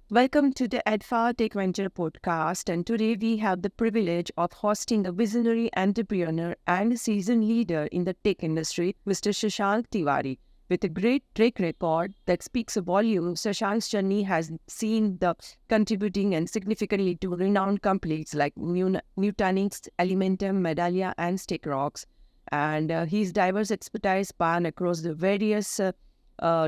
Welcome to the Adfa Tech Venture podcast. And today we have the privilege of hosting a visionary entrepreneur and seasoned leader in the tech industry, Mr. Shashank Tiwari. With a great track record that speaks a volume, Shashank's journey has seen the contributing and significantly to renowned companies like Nutanix, Elementum, Medallia, and Rocks. And his diverse expertise span across the various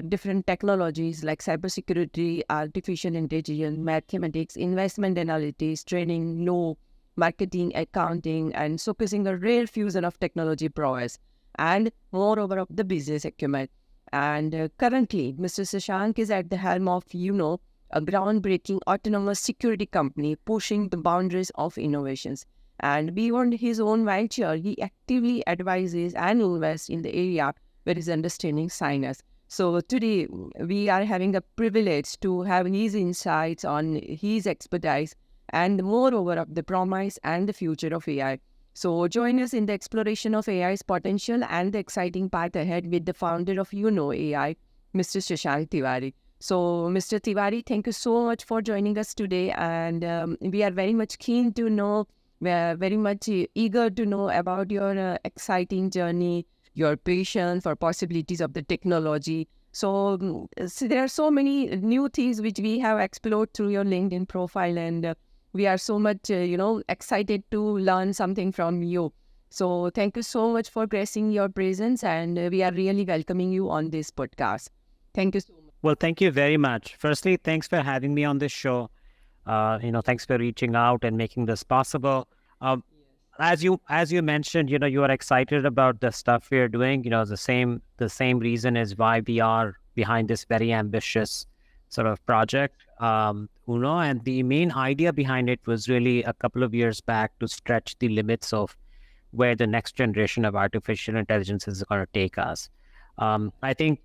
different technologies like cybersecurity, artificial intelligence, mathematics, investment analytics, training, law, marketing, accounting, and showcasing a rare fusion of technology prowess and moreover of the business acumen. And currently, Mr. Shashank is at the helm of UNO, a groundbreaking autonomous security company pushing the boundaries of innovations. And beyond his own venture, he actively advises and invests in the area where his understanding shines. So today we are having a privilege to have his insights on his expertise and moreover of the promise and the future of AI. So join us in the exploration of AI's potential and the exciting path ahead with the founder of UNO.ai, Mr. Shashank Tiwari. So Mr. Tiwari, thank you so much for joining us today, and we are very much keen to know, we are very much eager to know about your exciting journey, your passion for possibilities of the technology. So there are so many new things which we have explored through your LinkedIn profile, and we are so much, excited to learn something from you. So thank you so much for gracing your presence, and we are really welcoming you on this podcast. Thank you so much. Well, thank you very much. Firstly, thanks for having me on this show. Thanks for reaching out and making this possible. Um, as you mentioned, you are excited about the stuff we are doing. The same reason is why we are behind this very ambitious sort of project, UNO. And the main idea behind it was really a couple of years back to stretch the limits of where the next generation of artificial intelligence is going to take us. I think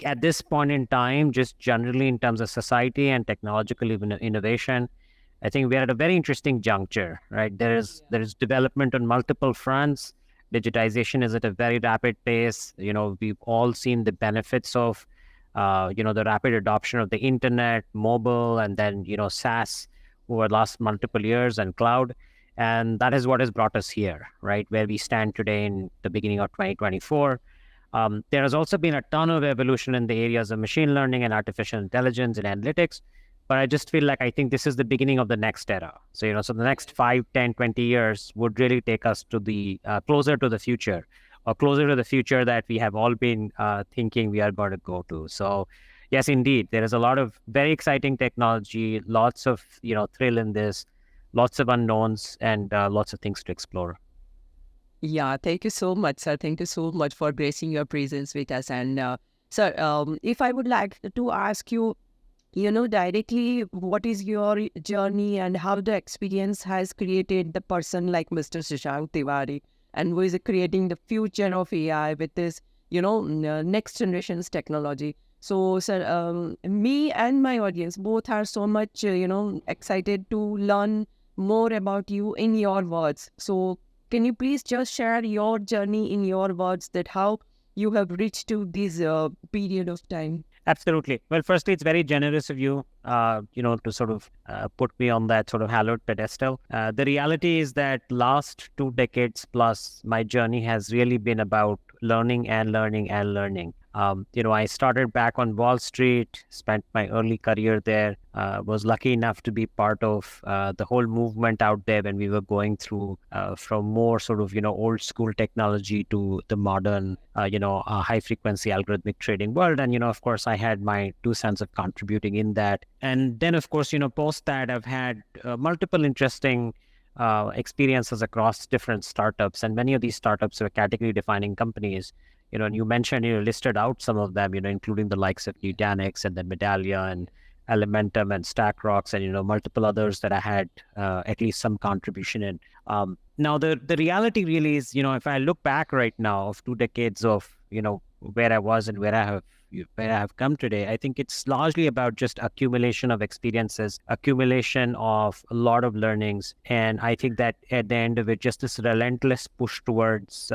at this point in time, just generally in terms of society and technological innovation, I think we're at a very interesting juncture, right? There is development on multiple fronts. Digitization is at a very rapid pace. We've all seen the benefits of, the rapid adoption of the internet, mobile, and then, SaaS over the last multiple years and cloud. And that is what has brought us here, right? Where we stand today in the beginning of 2024. There has also been a ton of evolution in the areas of machine learning and artificial intelligence and analytics. But I just feel like I think this is the beginning of the next era. So the next 5, 10, 20 years would really take us to the closer to the future, or closer to the future that we have all been thinking we are going to go to. So yes, indeed, there is a lot of very exciting technology, lots of, thrill in this, lots of unknowns, and lots of things to explore. Yeah, thank you so much, sir. Thank you so much for gracing your presence with us. And sir, if I would like to ask you, directly, what is your journey and how the experience has created the person like Mr. Shashank Tiwari, and who is creating the future of AI with this, next generation's technology. So, sir, me and my audience both are so much, excited to learn more about you in your words. So, can you please just share your journey in your words, that how you have reached to this period of time? Absolutely. Well, firstly, it's very generous of you, to sort of put me on that sort of hallowed pedestal. The reality is that last 2 decades plus, my journey has really been about learning and learning and learning. I started back on Wall Street, spent my early career there, was lucky enough to be part of the whole movement out there when we were going through from more sort of, old school technology to the modern, high frequency algorithmic trading world. And, of course, I had my 2 cents of contributing in that. And then, of course, post that, I've had multiple interesting experiences across different startups. And many of these startups were category defining companies. And you mentioned, listed out some of them, including the likes of Nutanix and then Medallia and Elementum and Rocks and, multiple others that I had at least some contribution in. Now, the reality really is, if I look back right now of 2 decades of, where I was and where I have come today, I think it's largely about just accumulation of experiences, accumulation of a lot of learnings. And I think that at the end of it, just this relentless push towards,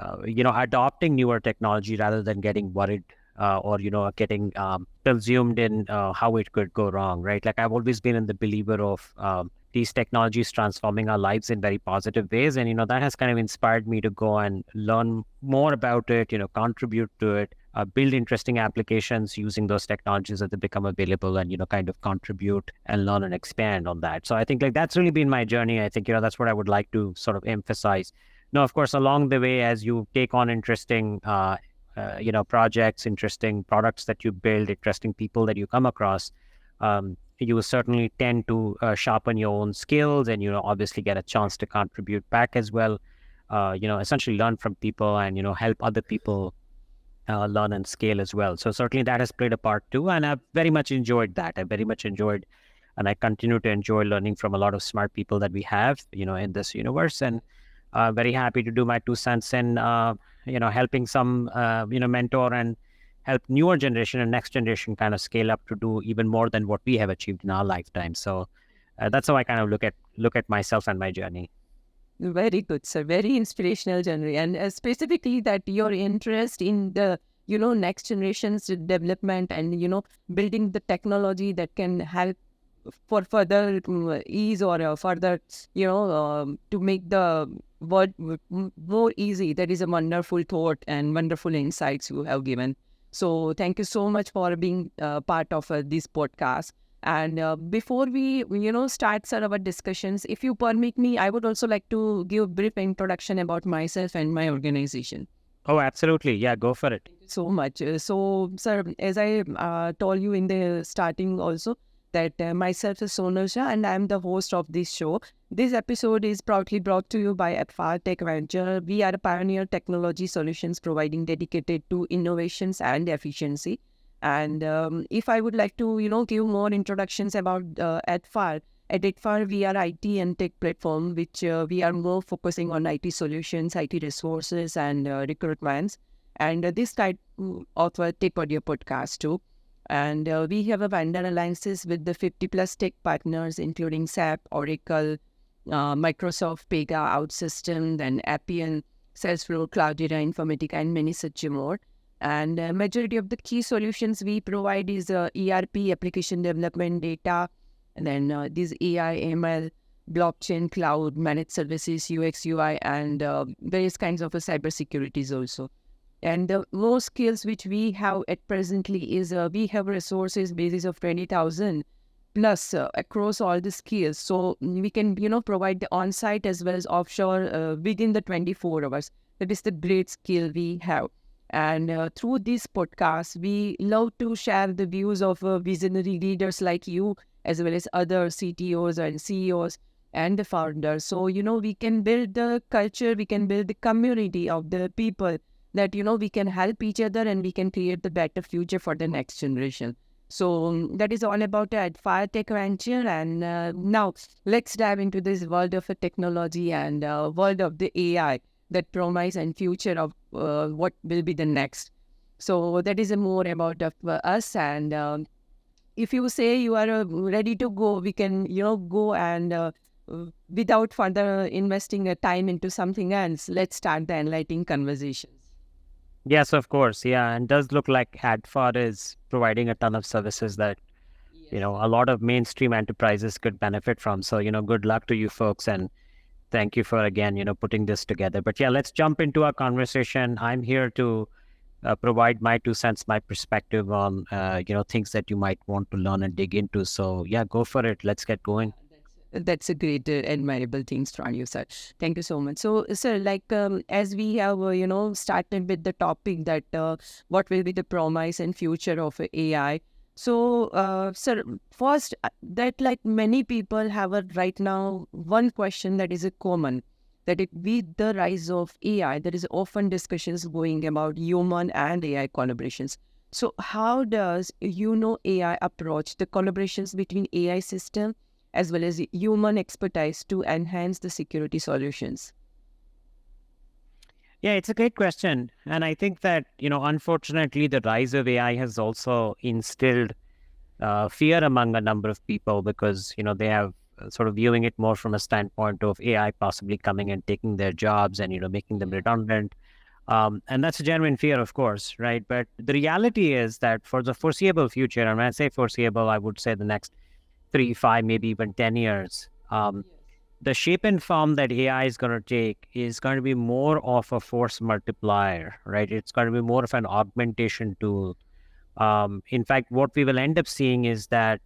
adopting newer technology rather than getting worried or getting consumed in how it could go wrong, right? Like I've always been in the believer of these technologies transforming our lives in very positive ways, and that has kind of inspired me to go and learn more about it, contribute to it, build interesting applications using those technologies as they become available, and kind of contribute and learn and expand on that. So I think like that's really been my journey. I think that's what I would like to sort of emphasize. Now, of course, along the way, as you take on interesting projects, interesting products that you build, interesting people that you come across, you certainly tend to sharpen your own skills, and obviously get a chance to contribute back as well. Essentially learn from people, and help other people learn and scale as well. So certainly that has played a part too, and I've very much enjoyed that. I very much enjoyed, and I continue to enjoy learning from a lot of smart people that we have, in this universe, and very happy to do my 2 cents in, helping some, mentor and help newer generation and next generation kind of scale up to do even more than what we have achieved in our lifetime. So that's how I kind of look at myself and my journey. Very good, sir. Very inspirational journey. And specifically that your interest in the, next generation's development and, building the technology that can help for further ease or further, to make the world more easy. That is a wonderful thought and wonderful insights you have given. So thank you so much for being part of this podcast. And before we, start sir, our discussions, if you permit me, I would also like to give a brief introduction about myself and my organization. Oh, absolutely. Yeah, go for it. Thank you so much. So, sir, as I told you in the starting also, that myself is Sonal Shah and I'm the host of this show. This episode is proudly brought to you by Atfar Tech Venture. We are a pioneer technology solutions providing dedicated to innovations and efficiency. And if I would like to, give more introductions about Atfar, at Atfar, we are IT and tech platform, which we are more focusing on IT solutions, IT resources, and recruitments. And this type of a tech audio podcast too. And we have a vendor alliances with the 50 plus tech partners, including SAP, Oracle, Microsoft, Pega, OutSystem, then Appian, Salesforce, Cloudera, Informatica, and many such more. And majority of the key solutions we provide is ERP, application development, data, and then these AI, ML, blockchain, cloud, managed services, UX, UI, and various kinds of cybersecurities also. And the most skills which we have at presently is we have resources basis of 20,000 plus across all the skills. So we can, provide the on-site as well as offshore within the 24 hours. That is the great skill we have. And through this podcast, we love to share the views of visionary leaders like you, as well as other CTOs and CEOs and the founders. So, we can build the culture, we can build the community of the people that, we can help each other and we can create the better future for the next generation. So that is all about Fire Tech Venture. And now let's dive into this world of technology and world of the AI that promise and future of what will be the next. So that is more about us. And if you say you are ready to go, we can, go and without further investing time into something else, let's start the enlightening conversations. Yes, of course. Yeah. And does look like Adfar is providing a ton of services that, Yes. a lot of mainstream enterprises could benefit from. So, good luck to you folks. And thank you for, again, putting this together. But yeah, let's jump into our conversation. I'm here to provide my 2 cents, my perspective on, things that you might want to learn and dig into. So yeah, go for it. Let's get going. That's a great, admirable things from you, sir. Thank you so much. So, sir, like as we have, started with the topic that what will be the promise and future of AI. So, sir, first, that like many people have right now one question that is a common, that with the rise of AI, there is often discussions going about human and AI collaborations. So, how does AI approach the collaborations between AI system as well as human expertise to enhance the security solutions? Yeah, it's a great question. And I think that, unfortunately, the rise of AI has also instilled fear among a number of people because, they have sort of viewing it more from a standpoint of AI possibly coming and taking their jobs and, making them redundant. And that's a genuine fear, of course, right? But the reality is that for the foreseeable future, and when I say foreseeable, I would say the next 3, 5, maybe even 10 years, the shape and form that AI is going to take is going to be more of a force multiplier, right? It's going to be more of an augmentation tool. In fact, what we will end up seeing is that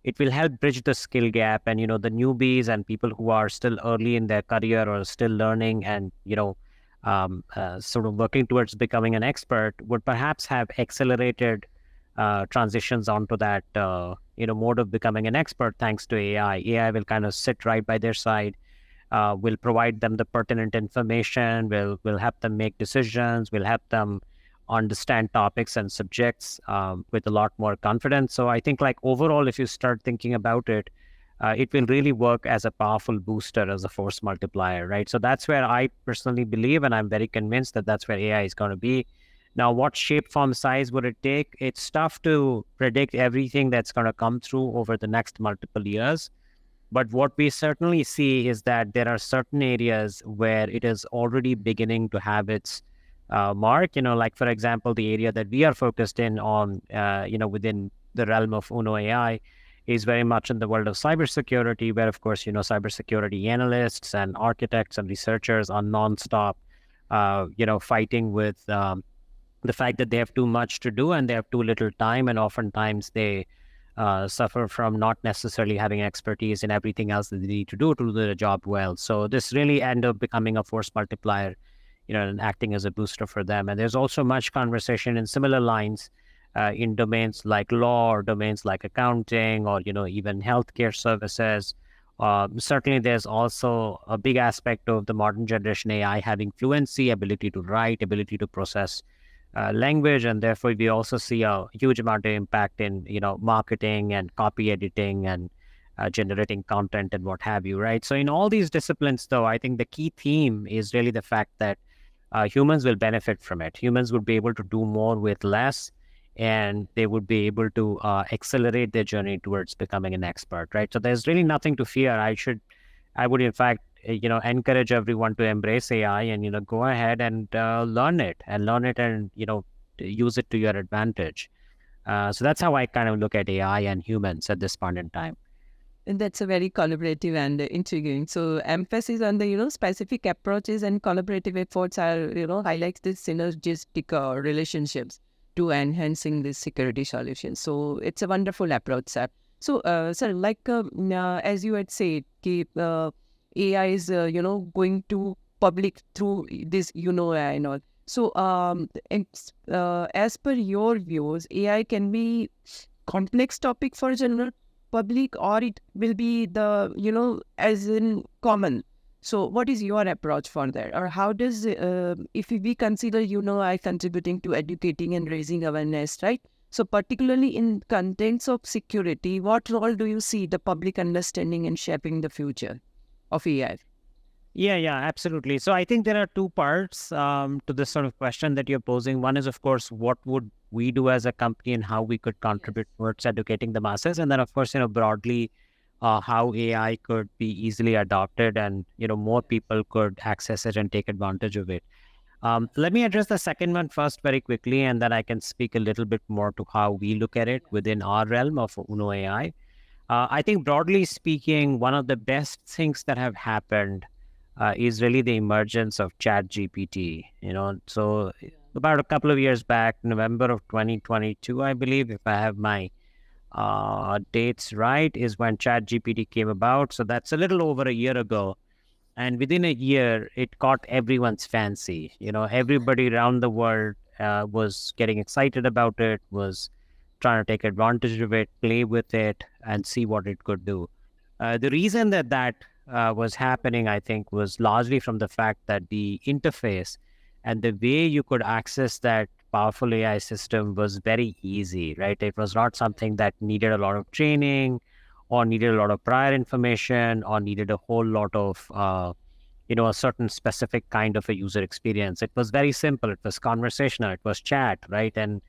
it will help bridge the skill gap, and the newbies and people who are still early in their career or still learning and sort of working towards becoming an expert would perhaps have accelerated transitions onto that mode of becoming an expert thanks to AI. AI will kind of sit right by their side, will provide them the pertinent information, will help them make decisions, will help them understand topics and subjects with a lot more confidence. So I think, like, overall, if you start thinking about it, it will really work as a powerful booster, as a force multiplier, right? So that's where I personally believe, and I'm very convinced that that's where AI is going to be. Now, what shape, form, size would it take? It's tough to predict everything that's going to come through over the next multiple years. But what we certainly see is that there are certain areas where it is already beginning to have its mark. Like, for example, the area that we are focused in on, within the realm of UNO.ai is very much in the world of cybersecurity, where, of course, cybersecurity analysts and architects and researchers are nonstop, fighting with the fact that they have too much to do and they have too little time, and oftentimes they suffer from not necessarily having expertise in everything else that they need to do the job well. So this really end up becoming a force multiplier, and acting as a booster for them. And there's also much conversation in similar lines in domains like law, or domains like accounting, or even healthcare services. Certainly, there's also a big aspect of the modern generation AI having fluency, ability to write, ability to process language, and therefore we also see a huge amount of impact in marketing and copy editing and generating content and what have you, right? So in all these disciplines, though, I think the key theme is really the fact that humans will benefit from it. Humans would be able to do more with less, and they would be able to accelerate their journey towards becoming an expert, right? So there's really nothing to fear. I would, in fact, encourage everyone to embrace AI and, go ahead and learn it and, use it to your advantage. So that's how I kind of look at AI and humans at this point in time. And that's a very collaborative and intriguing. So emphasis on the, specific approaches and collaborative efforts are, highlights the synergistic relationships to enhancing this security solution. So it's a wonderful approach, sir. So, sir, like as you had said, AI is, going to public through this, AI and all. So, as per your views, AI can be complex topic for general public, or it will be the, as in common. So what is your approach for that? Or how does, if we consider, I contributing to educating and raising awareness, right? So particularly in contents of security, what role do you see the public understanding and shaping the future of AI? Yeah, absolutely. So I think there are two parts to this sort of question that you're posing. One is, of course, what would we do as a company and how we could contribute towards educating the masses. And then, of course, broadly, how AI could be easily adopted and, more people could access it and take advantage of it. Let me address the second one first very quickly, and then I can speak a little bit more to how we look at it within our realm of UNO.ai. I think, broadly speaking, one of the best things that have happened is really the emergence of ChatGPT. So about a couple of years back, November of 2022, I believe, if I have my dates right, is when ChatGPT came about. So that's a little over a year ago. And within a year, it caught everyone's fancy. Everybody around the world was getting excited about it, was trying to take advantage of it, play with it, and see what it could do. The reason that was happening, I think, was largely from the fact that the interface and the way you could access that powerful AI system was very easy, right? It was not something that needed a lot of training or needed a lot of prior information or needed a whole lot of, a certain specific kind of a user experience. It was very simple. It was conversational. It was chat, right? And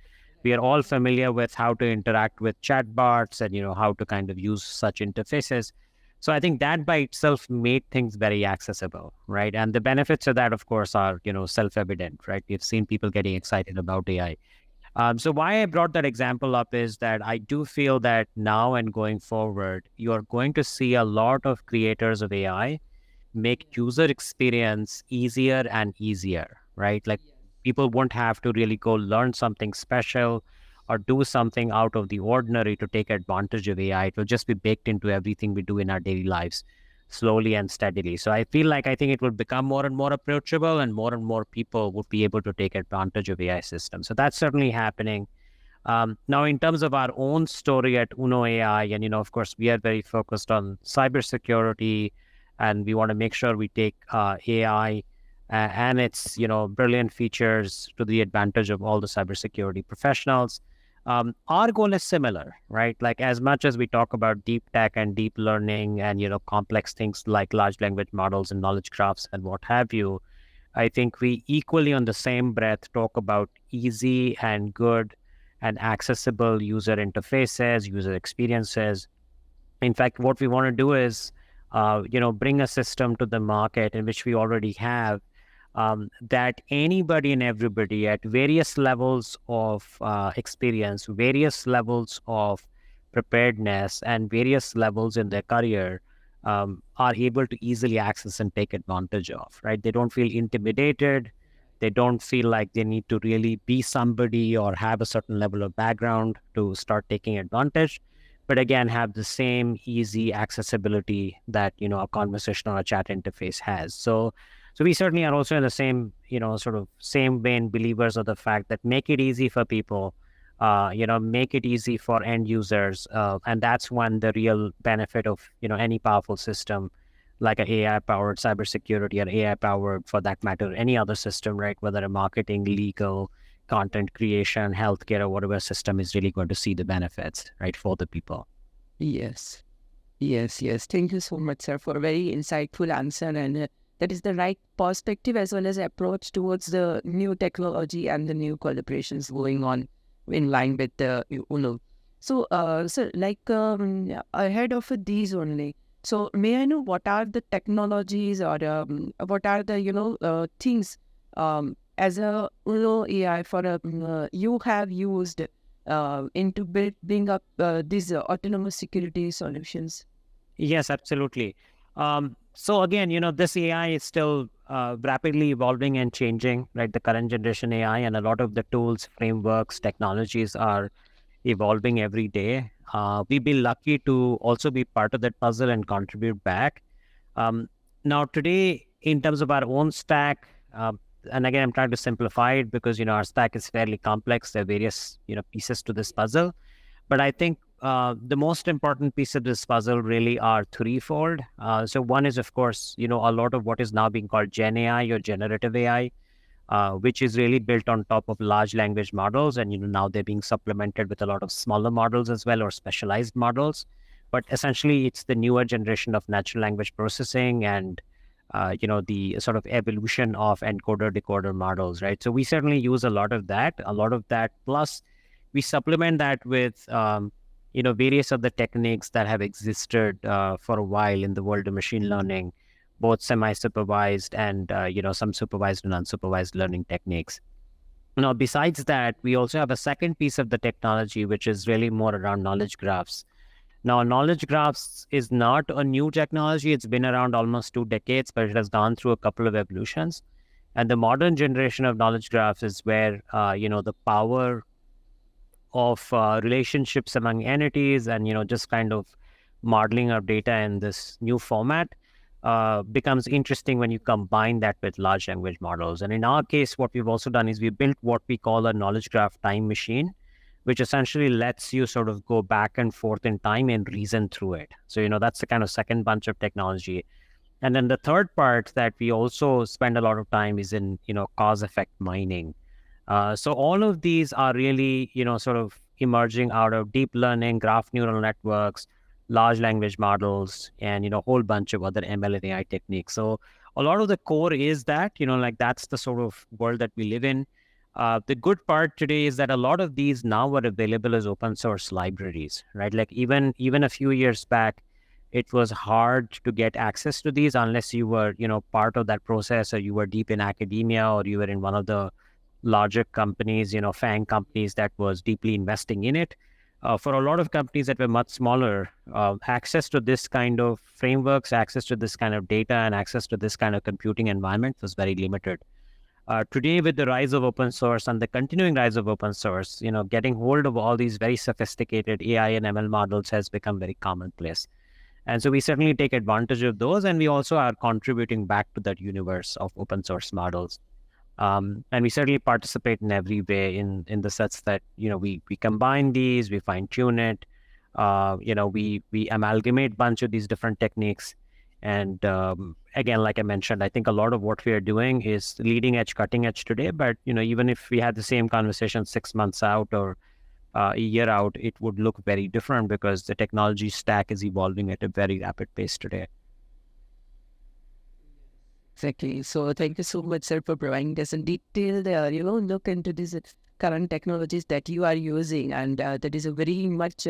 we are all familiar with how to interact with chatbots and, how to kind of use such interfaces. So I think that by itself made things very accessible, right? And the benefits of that, of course, are, self-evident, right? We've seen people getting excited about AI. So why I brought that example up is that I do feel that now and going forward, you're going to see a lot of creators of AI make user experience easier and easier, right? Like people won't have to really go learn something special or do something out of the ordinary to take advantage of AI. It will just be baked into everything we do in our daily lives slowly and steadily. So I think it will become more and more approachable and more people would be able to take advantage of AI systems. So that's certainly happening. Now, in terms of our own story at UNO AI, and of course, we are very focused on cybersecurity, and we want to make sure we take AI and its brilliant features to the advantage of all the cybersecurity professionals. Our goal is similar, right? Like as much as we talk about deep tech and deep learning and complex things like large language models and knowledge graphs and what have you, I think we equally on the same breath talk about easy and good and accessible user interfaces, user experiences. In fact, what we want to do is, bring a system to the market in which we already have that anybody and everybody at various levels of experience, various levels of preparedness, and various levels in their career are able to easily access and take advantage of, right? They don't feel intimidated. They don't feel like they need to really be somebody or have a certain level of background to start taking advantage, but again, have the same easy accessibility that, a conversation or a chat interface has. So we certainly are also in the same, sort of same vein believers of the fact that make it easy for people, make it easy for end users. And that's when the real benefit of, any powerful system like an AI powered cybersecurity or AI powered, for that matter, any other system, right? Whether a marketing, legal, content creation, healthcare, or whatever system is really going to see the benefits, right, for the people. Yes. Yes, yes. Thank you so much, sir, for a very insightful answer. And that is the right perspective as well as approach towards the new technology and the new collaborations going on in line with the UNO. So, sir, like ahead of these only. So, may I know what are the technologies or what are the things as a UNO AI for you have used into building up these autonomous security solutions? Yes, absolutely. So again, this AI is still rapidly evolving and changing, right? The current generation AI and a lot of the tools, frameworks, technologies are evolving every day. We've been lucky to also be part of that puzzle and contribute back. Now, today, in terms of our own stack, and again, I'm trying to simplify it because our stack is fairly complex. There are various pieces to this puzzle, but I think the most important piece of this puzzle really are threefold. So one is, of course, a lot of what is now being called Gen AI or generative AI, which is really built on top of large language models. And, now they're being supplemented with a lot of smaller models as well, or specialized models. But essentially, it's the newer generation of natural language processing and, the sort of evolution of encoder decoder models, right? So we certainly use a lot of that. Plus we supplement that with, various other techniques that have existed for a while in the world of machine learning, both semi-supervised and some supervised and unsupervised learning techniques. Now, besides that, we also have a second piece of the technology, which is really more around knowledge graphs. Now, knowledge graphs is not a new technology. It's been around almost 2 decades, but it has gone through a couple of evolutions. And the modern generation of knowledge graphs is where the power of relationships among entities and just kind of modeling our data in this new format becomes interesting when you combine that with large language models. And in our case, what we've also done is we built what we call a knowledge graph time machine, which essentially lets you sort of go back and forth in time and reason through it. So that's the kind of second bunch of technology. And then the third part that we also spend a lot of time is in cause effect mining. So all of these are really, sort of emerging out of deep learning, graph neural networks, large language models, and, a whole bunch of other ML and AI techniques. So a lot of the core is that, like that's the sort of world that we live in. The good part today is that a lot of these now are available as open source libraries, right? Like even a few years back, it was hard to get access to these unless you were, part of that process, or you were deep in academia, or you were in one of the larger companies, FANG companies that was deeply investing in it. For a lot of companies that were much smaller, access to this kind of frameworks, access to this kind of data, and access to this kind of computing environment was very limited. Today, with the rise of open source and the continuing rise of open source, getting hold of all these very sophisticated AI and ML models has become very commonplace. And so we certainly take advantage of those, and we also are contributing back to that universe of open source models. And we certainly participate in every way in the sense that, we combine these, we fine tune it, we amalgamate a bunch of these different techniques. And again, like I mentioned, I think a lot of what we are doing is leading edge, cutting edge today. But, even if we had the same conversation 6 months out or a year out, it would look very different because the technology stack is evolving at a very rapid pace today. Exactly. So thank you so much, sir, for providing us a detailed, look into these current technologies that you are using, and that is a very much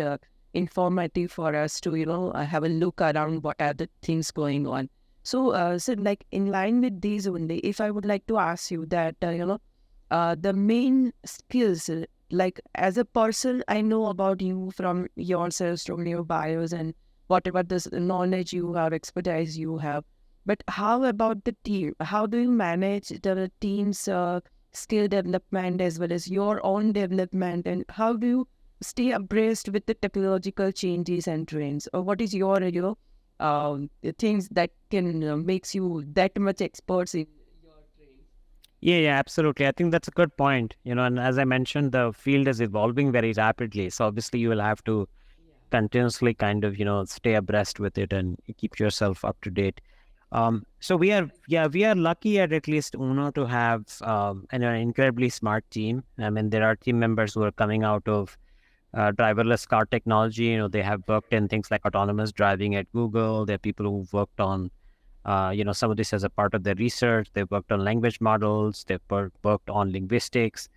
informative for us to, have a look around what are the things going on. So, like in line with these only, if I would like to ask you that, the main skills, like as a person, I know about you from yourselves, from your bios and whatever this knowledge you have, expertise you have. But how about the team? How do you manage the team's skill development as well as your own development? And how do you stay abreast with the technological changes and trends? Or what is your, the things that can makes you that much experts in your trade? Yeah, absolutely. I think that's a good point. And as I mentioned, the field is evolving very rapidly. So obviously you will have to continuously kind of, stay abreast with it and keep yourself up to date. So we are lucky at least UNO to have an incredibly smart team. I mean, there are team members who are coming out of driverless car technology. They have worked in things like autonomous driving at Google. There are people who've worked on, some of this as a part of their research. They've worked on language models. They've worked on linguistics.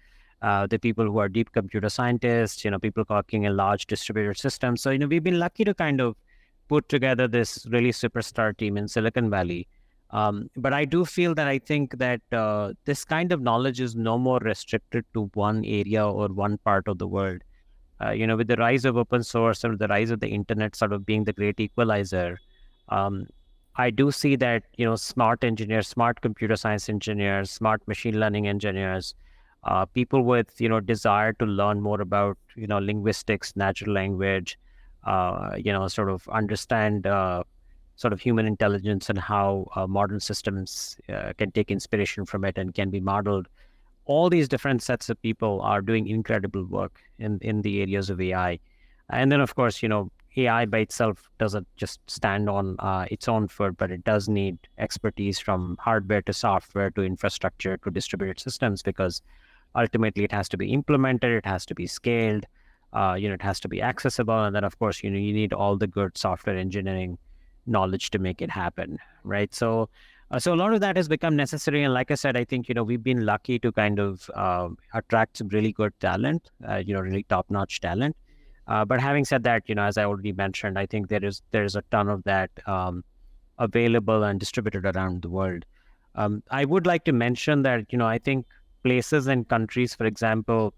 The people who are deep computer scientists, people working in large distributed systems. So, we've been lucky to kind of put together this really superstar team in Silicon Valley. But I do feel that I think that this kind of knowledge is no more restricted to one area or one part of the world. With the rise of open source and the rise of the internet sort of being the great equalizer, I do see that, smart engineers, smart computer science engineers, smart machine learning engineers, people with, desire to learn more about, linguistics, natural language, sort of understand sort of human intelligence and how modern systems can take inspiration from it and can be modeled. All these different sets of people are doing incredible work in the areas of AI. And then, of course, AI by itself doesn't just stand on its own foot, but it does need expertise from hardware to software to infrastructure to distributed systems, because ultimately it has to be implemented, it has to be scaled, it has to be accessible. And then, of course, you need all the good software engineering knowledge to make it happen, right? So a lot of that has become necessary. And like I said, I think, we've been lucky to kind of attract some really good talent, really top-notch talent. But having said that, as I already mentioned, I think there's a ton of that available and distributed around the world. I would like to mention that, I think places and countries, for example,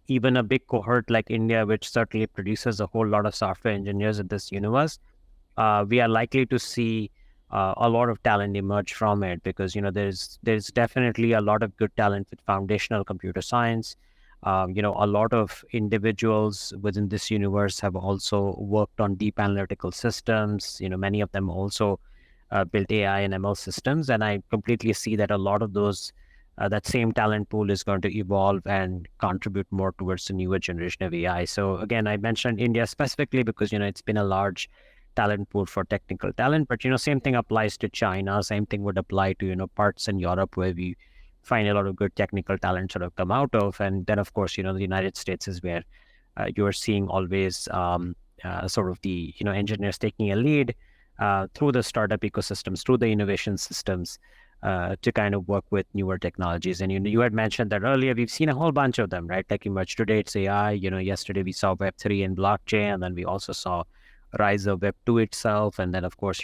even a big cohort like India, which certainly produces a whole lot of software engineers in this universe, we are likely to see a lot of talent emerge from it, because there's definitely a lot of good talent with foundational computer science. A lot of individuals within this universe have also worked on deep analytical systems. Many of them also built AI and ML systems, and I completely see that a lot of those that same talent pool is going to evolve and contribute more towards the newer generation of AI. So again, I mentioned India specifically because it's been a large talent pool for technical talent, but same thing applies to China. Same thing would apply to parts in Europe where we find a lot of good technical talent sort of come out of. And then, of course, the United States is where you're seeing always sort of the engineers taking a lead through the startup ecosystems, through the innovation systems, to kind of work with newer technologies. And you had mentioned that earlier. We've seen a whole bunch of them, right? Like emerge today, it's AI. Yesterday we saw Web3 and blockchain, and then we also saw rise of Web 2 itself, and then of course,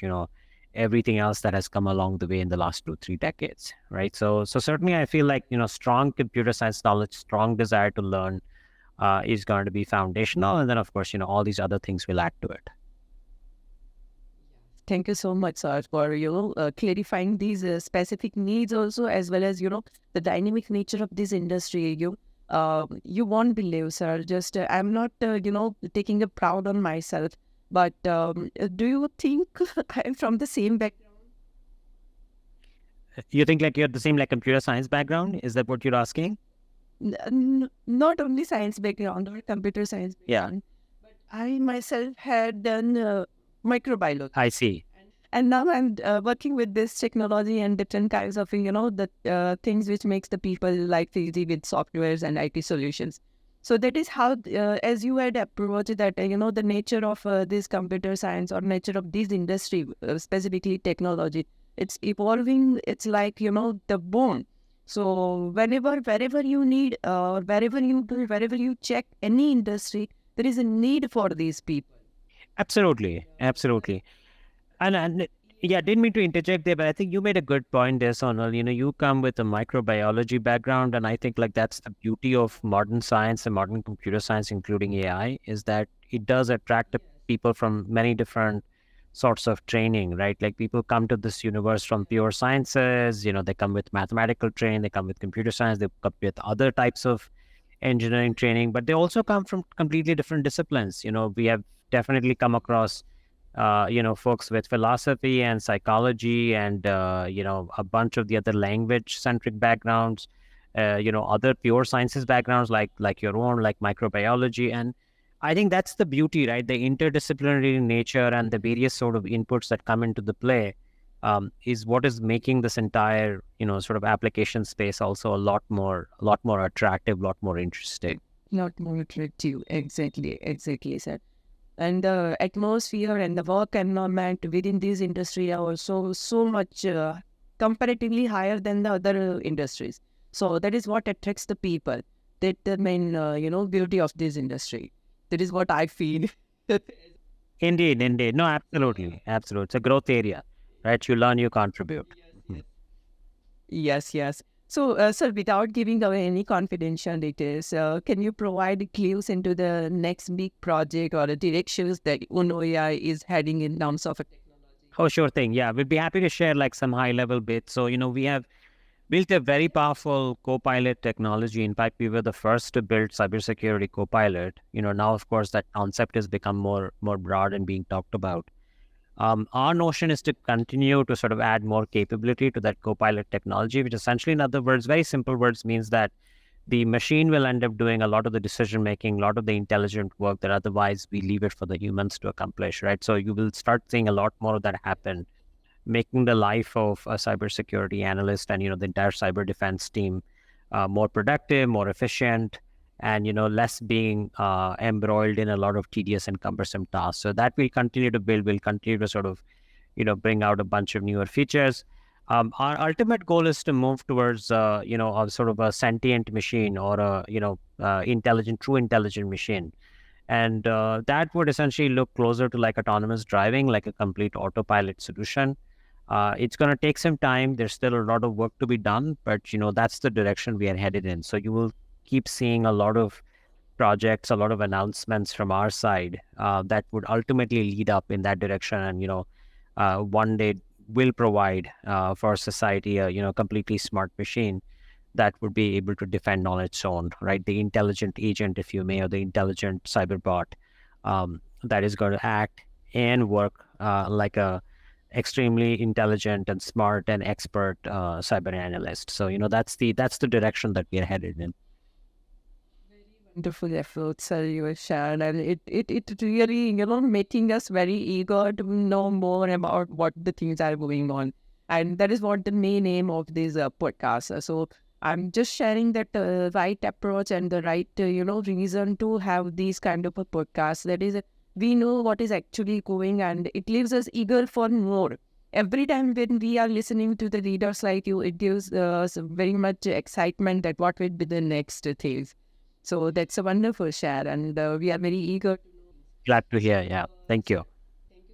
everything else that has come along the way in the last 2-3 decades, right? So certainly I feel like, strong computer science knowledge, strong desire to learn is going to be foundational. And then of course, all these other things will add to it. Thank you so much, sir, for clarifying these specific needs also, as well as the dynamic nature of this industry. You won't believe, sir. Just I'm not taking a proud on myself, but do you think I'm from the same background? You think like you're the same like computer science background? Is that what you're asking? Not only science background or computer science Yeah, background, but I myself had done microbiology. I see. And now I'm working with this technology and different kinds of, the things which makes the people like easy with softwares and IT solutions. So that is how, as you had approached that, the nature of this computer science or nature of this industry, specifically technology, it's evolving. It's like, the bone. So wherever you need, wherever you do, wherever you check any industry, there is a need for these people. Absolutely, absolutely. And yeah, didn't mean to interject there, but I think you made a good point there, Sonal. You come with a microbiology background, and I think like that's the beauty of modern science and modern computer science, including AI, is that it does attract the people from many different sorts of training, right? Like people come to this universe from pure sciences, they come with mathematical training, they come with computer science, they come with other types of engineering training, but they also come from completely different disciplines. We have definitely come across folks with philosophy and psychology and, a bunch of the other language centric backgrounds, other pure sciences backgrounds like your own, like microbiology. And I think that's the beauty, right? The interdisciplinary nature and the various sort of inputs that come into the play is what is making this entire, sort of application space also a lot more attractive, a lot more interesting. Not more attractive. Exactly, sir. And the atmosphere and the work environment within this industry are also so much comparatively higher than the other industries. So that is what attracts the people. That the main, beauty of this industry. That is what I feel. Indeed, indeed. No, absolutely. Absolutely. It's a growth area, right? You learn, you contribute. Mhm. Yes. So, sir, without giving away any confidential details, can you provide clues into the next big project or the directions that UNO.ai is heading in terms of technology? Oh, sure thing. Yeah, we'd be happy to share like some high level bits. So, we have built a very powerful co-pilot technology. In fact, we were the first to build cybersecurity co-pilot. Now, of course, that concept has become more broad and being talked about. Our notion is to continue to sort of add more capability to that co-pilot technology, which essentially, in other words, very simple words, means that the machine will end up doing a lot of the decision making, a lot of the intelligent work that otherwise we leave it for the humans to accomplish, right? So you will start seeing a lot more of that happen, making the life of a cybersecurity analyst and the entire cyber defense team more productive, more efficient, and less being embroiled in a lot of tedious and cumbersome tasks. So that we'll continue to build. We'll continue to sort of bring out a bunch of newer features. Our ultimate goal is to move towards a sort of a sentient machine or a true intelligent machine. And that would essentially look closer to like autonomous driving, like a complete autopilot solution. It's going to take some time. There's still a lot of work to be done, but that's the direction we are headed in. So you will keep seeing a lot of projects, a lot of announcements from our side that would ultimately lead up in that direction, and one day will provide for society a completely smart machine that would be able to defend on its own, right? The intelligent agent, if you may, or the intelligent cyberbot that is going to act and work like a extremely intelligent and smart and expert cyber analyst. So that's the direction that we are headed in. Wonderful efforts, sir, you have shared, and it really, making us very eager to know more about what the things are going on. And that is what the main aim of this podcast. So I'm just sharing that right approach and the right, reason to have these kind of a podcast. That is, we know what is actually going, and it leaves us eager for more. Every time when we are listening to the readers like you, it gives us very much excitement that what will be the next things. So that's a wonderful share, and we are very eager. Glad to hear. Yeah. Thank you.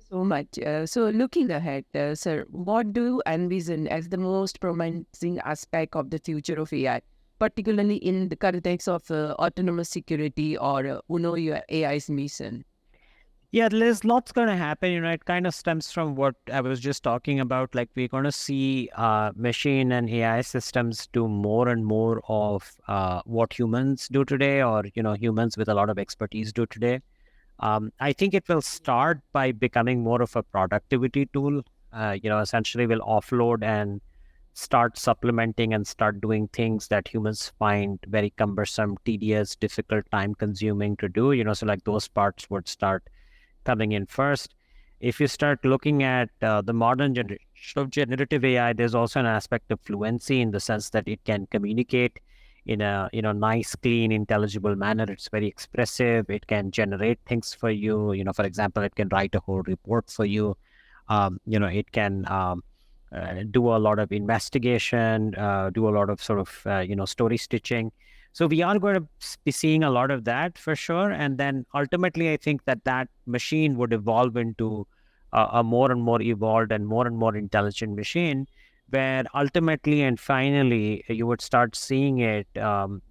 so much. So, looking ahead, sir, what do you envision as the most promising aspect of the future of AI, particularly in the context of autonomous security or UNO AI's mission? Yeah, there's lots going to happen. It kind of stems from what I was just talking about. Like, we're going to see machine and AI systems do more and more of what humans do today, or humans with a lot of expertise do today. I think it will start by becoming more of a productivity tool. Essentially will offload and start supplementing and start doing things that humans find very cumbersome, tedious, difficult, time consuming to do. So like those parts would start coming in first. If you start looking at the modern generation of generative AI, there's also an aspect of fluency in the sense that it can communicate in a nice, clean, intelligible manner. It's very expressive. It can generate things for you. For example, it can write a whole report for you. It can do a lot of investigation, do a lot of sort of story stitching. So we are going to be seeing a lot of that for sure. And then ultimately, I think that machine would evolve into a more and more evolved and more intelligent machine, where ultimately and finally you would start seeing it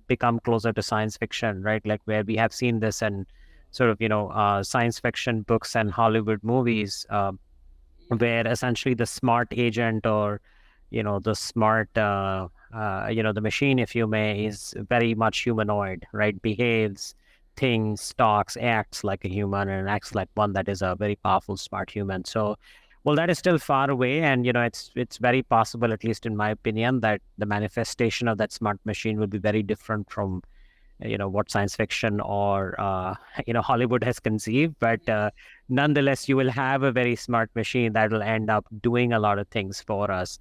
become closer to science fiction, right? Like where we have seen this in sort of science fiction books and Hollywood movies, where essentially the smart agent, or the smart the machine, if you may, is very much humanoid, right? Behaves, thinks, talks, acts like a human, and acts like one that is a very powerful smart human. So well, that is still far away, and it's very possible, at least in my opinion, that the manifestation of that smart machine will be very different from what science fiction or Hollywood has conceived. But nonetheless, you will have a very smart machine that will end up doing a lot of things for us.